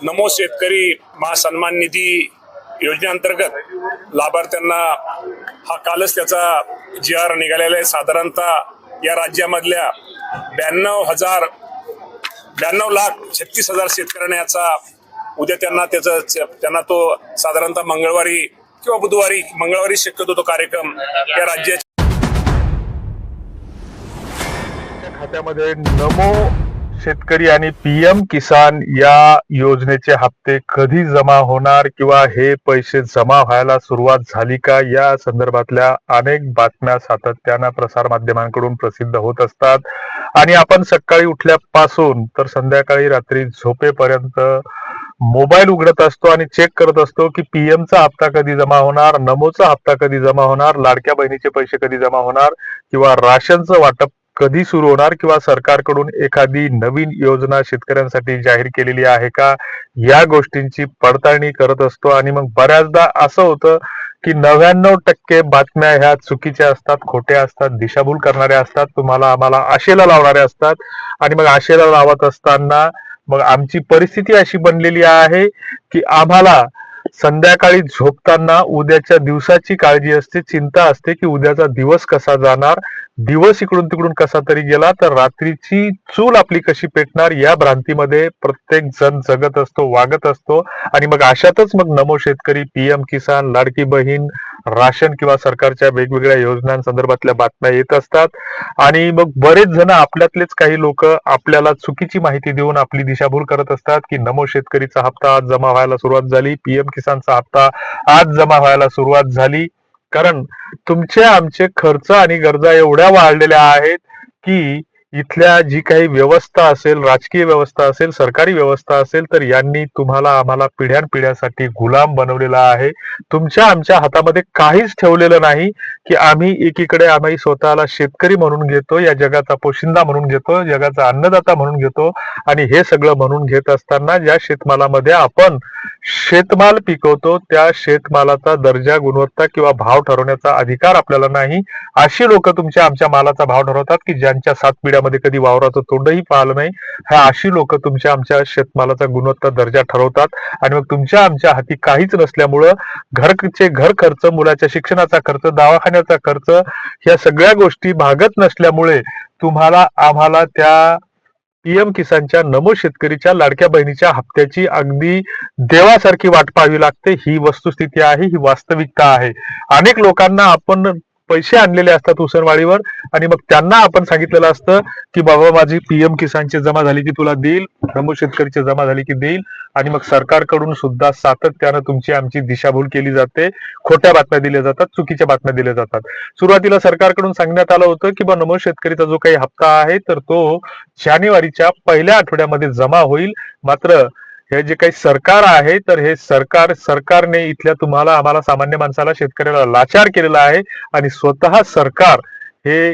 नमो शेतकरी महासन्मान निधी योजनेअंतर्गत लाभार्थ्यांना हा कालच त्याचा GR निघालेला आहे। साधारणतः या राज्यामधल्या 92,36,000 शेतकऱ्यांना याचा उद्या त्यांना तो साधारणतः मंगळवारी किंवा बुधवारी शक्यतो तो कार्यक्रम या राज्याच्या खात्यामध्ये नमो शेतकरी आणि PM किसान या योजनेचे हप्ते कधी जमा होणार किंवा हे पैसे जमा व्हायला सुरुवात झाली का, या संदर्भातल्या अनेक बातम्या सातत्यानं प्रसार माध्यमांकडून प्रसिद्ध होत असतात। आणि आपण सकाळी उठल्यापासून तर संध्याकाळी रात्री झोपेपर्यंत मोबाईल उघडत असतो आणि चेक करत असतो की PM चा हप्ता कधी जमा होणार, नमोचा हप्ता कधी जमा होणार, लाडक्या बहिणीचे पैसे कधी जमा होणार किंवा राशनचं वाटप कधी सुरू होणार किंवा सरकारकडून एखादी नवीन योजना शेतकऱ्यांसाठी जाहीर केलेली आहे का, या गोष्टींची पडताळणी करत असतो। आणि मग बऱ्याचदा असं होतं की 99% बातम्या ह्या चुकीच्या असतात, खोट्या असतात, दिशाभूल करणाऱ्या असतात, तुम्हाला आम्हाला आशेला लावणाऱ्या असतात। आणि मग आशेला लावत असताना मग आमची परिस्थिती अशी बनलेली आहे की आम्हाला संध्याकाळी झोपताना उद्याच्या दिवसाची काळजी असते, चिंता असते की उद्याचा दिवस कसा जाणार, दिवस इकडून तिकडून कसा तरी गेला तर रात्रीची चूल आपली कशी पेटणार, या भ्रांतीमध्ये प्रत्येक जण जगत असतो, वागत असतो। आणि मग अशातच मग नमो शेतकरी, PM किसान, लाडकी बहीण, राशन किंवा सरकारच्या वेगवेगळ्या योजनांसंदर्भातल्या बातम्या येत असतात। आणि मग बरेच जण, आपल्यातलेच काही लोक आपल्याला चुकीची माहिती देऊन आपली दिशाभूल करत असतात की नमो शेतकरीचा हप्ता आज जमा व्हायला सुरुवात झाली, PM किसानचा हप्ता आज जमा व्हायला सुरुवात झाली। कारण तुमचे आमचे खर्च आणि गरजा एवढ्या वाढलेल्या आहेत की इथल्या जी काही व्यवस्था असेल, राजकीय व्यवस्था असेल, सरकारी व्यवस्था असेल, तर यांनी तुम्हाला आम्हाला पिढ्यानपिढ्यासाठी गुलाम बनवलेला आहे। तुमच्या आमच्या हातामध्ये काहीच ठेवलेलं नाही की आम्ही एकीकडे आम्ही स्वतःला शेतकरी म्हणून घेतो, या जगाचा पोशिंदा म्हणून घेतो, जगाचा अन्नदाता म्हणून घेतो। आणि हे सगळं म्हणून घेत असताना ज्या शेतमालामध्ये आपण शेतमाल पिकवतो त्या शेतमालाचा दर्जा, गुणवत्ता किंवा भाव ठरवण्याचा अधिकार आपल्याला नाही। अशी लोक तुमच्या आमच्या मालाचा भाव ठरवतात की ज्यांच्या 7 पिढ्यामध्ये कधी वावराचं तोंडही पाहिलं नाही, ह्या अशी लोक तुमच्या आमच्या शेतमालाचा गुणवत्ता दर्जा ठरवतात। आणि मग तुमच्या आमच्या हाती काहीच नसल्यामुळं घर खर्च, मुलाच्या शिक्षणाचा खर्च, दवाखान्याचा खर्च, ह्या सगळ्या गोष्टी भागत नसल्यामुळे तुम्हाला आम्हाला त्या PM किसानच्या, नमो शेतकरीच्या, लाडक्या बहिणीच्या हप्त्याची अगदी देवासारखी वाट पाहावी लागते। ही वस्तुस्थिती आहे, ही वास्तविकता आहे। अनेक लोकांना आपण पैसे आणलेले असतात उसनवाळीवर आणि मग त्यांना आपण सांगितलेलं असतं की बाबा माझी PM किसानची जमा झाली की तुला देईल, नमो शेतकरीची जमा झाली की देईल। आणि मग सरकारकडून सुद्धा सातत्यानं तुमची आमची दिशाभूल केली जाते, खोट्या बातम्या दिल्या जातात, चुकीच्या बातम्या दिल्या जातात। सुरुवातीला सरकारकडून सांगण्यात आलं होतं की नमो शेतकरीचा जो काही हप्ता आहे तर तो जानेवारीच्या पहिल्या आठवड्यामध्ये जमा होईल। मात्र हे जे काही सरकार आहे तर हे सरकारने इथल्या तुम्हाला आम्हाला सामान्य माणसाला, शेतकऱ्याला लाचार केलेला आहे। आणि स्वतः सरकार हे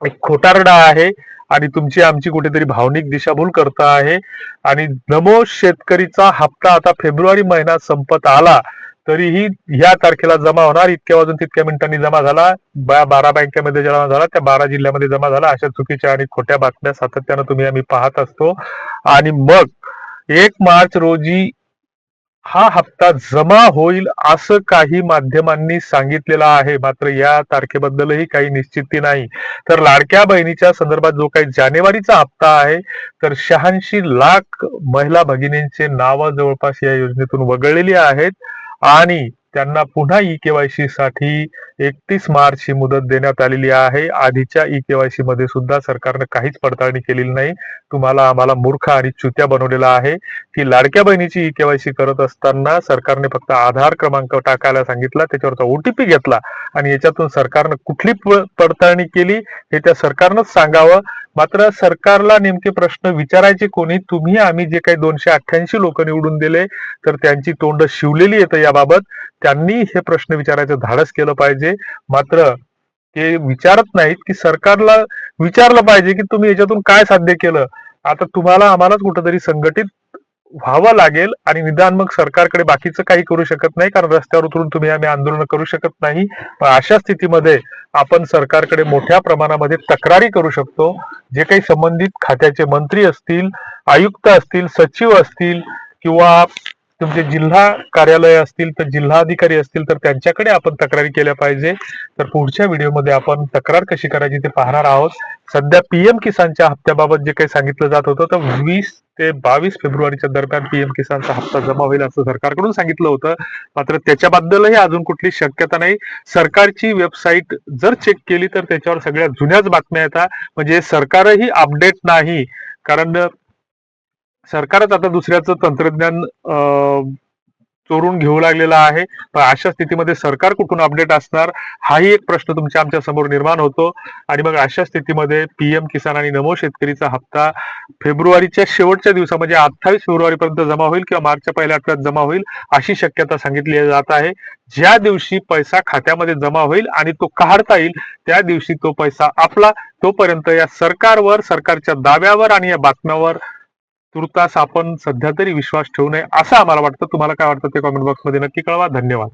एक खोटारडा आहे आणि तुमची आमची कुठेतरी भावनिक दिशाभूल करत आहे। आणि नमो शेतकरीचा हप्ता आता फेब्रुवारी महिना संपत आला तरीही या तारखेला जमा होणार, इतक्या वाजून तितक्या मिनिटांनी जमा झाला, 12 बँकेमध्ये जमा झाला, त्या 12 जिल्ह्यामध्ये जमा झाला, अशा चुकीच्या आणि खोट्या बातम्या सातत्यानं तुम्ही आम्ही पाहत असतो। आणि मग 1 मार्च रोजी हा हप्ता जमा होईल असं काही माध्यमांनी सांगितलेलं आहे, मात्र या तारखेबद्दलही काही निश्चिती नाही। तर लाडक्या बहिणीच्या संदर्भात जो काही जानेवारीचा हप्ता आहे तर 86 लाख महिला भगिनींचे नाव जवळपास या योजनेतून वगळलेली आहेत आणि त्यांना पुन्हा EKYC साठी 31 मार्च ही मुदत देण्यात आलेली आहे। आधीच्या EKYC मध्ये सुद्धा सरकारने काहीच पडताळणी केलेली नाही। तुम्हाला आम्हाला मूर्ख आणि चुत्या बनवलेला आहे की लाडक्या बहिणीची EKYC करत असताना सरकारने फक्त आधार क्रमांक टाकायला सांगितला, त्याच्यावरचा OTP घेतला आणि याच्यातून सरकारनं कुठली पडताळणी केली हे त्या सरकारनंच सांगावं। मात्र सरकारला नेमके प्रश्न विचारायचे कोणी? तुम्ही आम्ही जे काही 288 लोक निवडून दिले तर त्यांची तोंड शिवलेली येतं याबाबत, त्यांनी हे प्रश्न विचारायचं धाडस केलं पाहिजे। मात्र ते विचारत नाहीत की सरकारला विचारलं पाहिजे की तुम्ही याच्यातून काय साध्य केलं। आता तुम्हाला आम्हालाच कुठंतरी संघटित व्हावं लागेल आणि निदान मग सरकारकडे बाकीचं काही करू शकत नाही, कारण रस्त्यावर उतरून तुम्ही आम्ही आंदोलन करू शकत नाही। पण अशा स्थितीमध्ये आपण सरकारकडे मोठ्या प्रमाणामध्ये तक्रारी करू शकतो। जे काही संबंधित खात्याचे मंत्री असतील, आयुक्त असतील, सचिव असतील किंवा तुमचे जिल्हा कार्यालय असतील तर जिल्हाधिकारी असतील तर त्यांच्याकडे आपण तक्रारी केल्या पाहिजे. तर पुढच्या व्हिडिओमध्ये आपण तक्रार कशी करायची ते पाहणार आहोत. सध्या पीएम किसानच्या हप्त्याबाबत जे काही सांगितलं जात होतं तर 20 ते 22 फेब्रुवारीच्या दरम्यान पीएम किसानचा हप्ता जमा होईल असं सरकारकडून सांगितलं होतं. मात्र त्याच्याबद्दलही अजून कुठली शक्यता नाही. सरकारची वेबसाईट जर चेक केली तर त्याच्यावर सगळ्या जुन्याच बातम्या येतात. म्हणजे सरकारही अपडेट नाही, कारण सरकारच आता दुसऱ्याचं तंत्रज्ञान चोरून घेऊ लागलेला आहे. पण अशा स्थितीमध्ये सरकार कुठून अपडेट असणार हाही एक प्रश्न तुमच्या आमच्या समोर निर्माण होतो. आणि मग अशा स्थितीमध्ये पीएम किसान आणि नमो शेतकरीचा हप्ता फेब्रुवारीच्या शेवटच्या दिवसा म्हणजे 28 फेब्रुवारीपर्यंत जमा होईल किंवा मार्चच्या पहिल्या आठवड्यात जमा होईल अशी शक्यता सांगितली जात आहे. ज्या दिवशी पैसा खात्यामध्ये जमा होईल आणि तो काढता येईल त्या दिवशी तो पैसा आपला. तोपर्यंत या सरकारवर, सरकारच्या दाव्यावर आणि या बातम्यावर तुर्तास आपण सध्या तरी विश्वास ठेवू नये असं आम्हाला वाटतं. तुम्हाला काय वाटतं ते कॉमेंट बॉक्समध्ये नक्की कळवा. धन्यवाद.